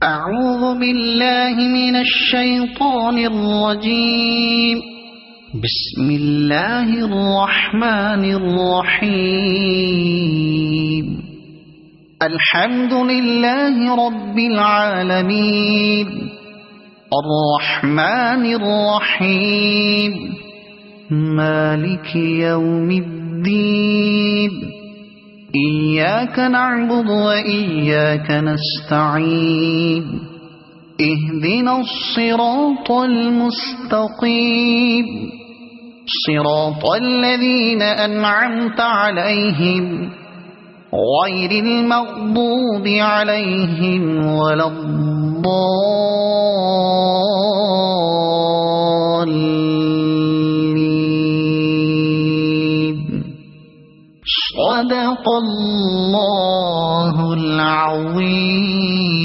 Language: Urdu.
أعوذ بالله من الشيطان الرجيم. بسم الله الرحمن الرحيم. الحمد لله رب العالمين الرحمن الرحيم مالك يوم الدين. إياك نعبد وإياك نستعين. اهدنا الصراط المستقيم صراط الذين أنعمت عليهم غير المغضوب عليهم ولا الضالين. صدق الله العظيم.